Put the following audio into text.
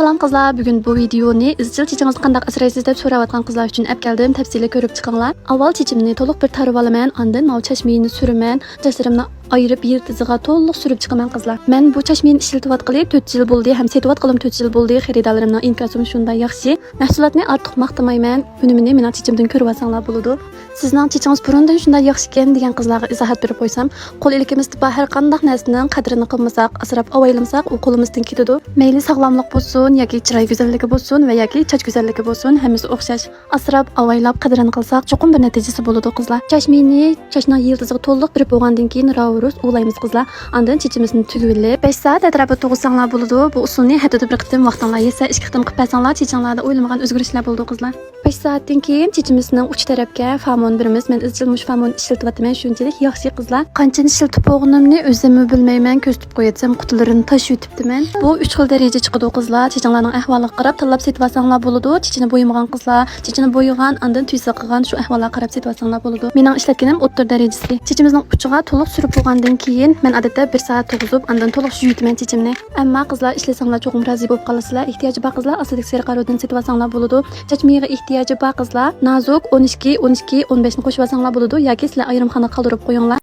Salam qizlar, bugun bu videoni izchil chechingizni qanday asraysiz deb so'rayotgan qizlar uchun olib keldim. Tafsili ko'rib chiqinglar. Avval chechimni to'liq bir tarib olaman, ondan mau chashmini suraman, sochlarimni ayırıp yirtiziga to'liq surib chiqaman qizlar. Men bu chashmini ishlatayotgani 4 yil bo'ldi, ham setayotganim 4 yil bo'ldi. Xaridorlarimning inkasim shunday yaxshi. Mahsulotni ortiq maqtamayman. Bunimni mening chechimdan ko'rib olsanglar bo'ladi. Sizning chechingiz burundan shunday yaxshi ekan degan qizlarga izohat berib qo'ysam, qo'l ilikimizda har qanday narsaning qadrini qilmasak, asrab avaylamsak, u qo'limizdan ketadi. Mayli sog'lomlik bo'lsin, yoki chiroy go'zalligi bo'lsin va yoki choch go'zalligi bo'lsin, hammasi o'xshash. Asrab avaylab qadrini qilsak, cho'qim bir natijasi bo'ladi qizlar. Chashning yildiziga to'liq birib bo'lgandan keyin ravurus ulaymiz qizlar. Ondan chechimizni tugilib 5 soat atrofida to'g'risanglar bo'ladi. Bu usulni hatto bir qitim vaqtinglar yetsa, 2 qitim qilib pasanglar, chechinglarda o'ylamagan o'zgarishlar bo'ladi qizlar. 5 soatdan keyin chechimizning uch tarafga famon birimiz. Men izchil mush famon ishlatyapman, shunchalik yaxshi qizlar. Qancha ishlatib bo'lganimni o'zimmi bilmayman, ko'zitib qo'yatsam qutilarini tashib o'tibdiman. Bu 3 xil daraja chiqadi qizlar. Chechinglarning ahvoliga qarab tanlab setib olsanglar bo'ladi. Chechini bo'yamagan qizlar, chechini bo'yagan, ondan tuysa qilgan shu ahvolga qarab setib olsanglar bo'ladi. Mening ishlatganim o'rta darajasi. Chechimizning uchiga to'liq surib bo'lgandan keyin men odatda 1 soat to'g'izib, ondan to'liq yuvitaman chechimni. Ammo qizlar ishlasanglar cho'qim rozi bo'lib qolasizlar. Ehtiyoji bor qizlar asodik serqarodan setib olsanglar bo'ladi. Chechmiga ehtiyoji bor qizlar nazuk 12, 15 ni qo'shib olsanglar bo'ladi yoki sizlar ayrimxona qoldirib qo'yinglar.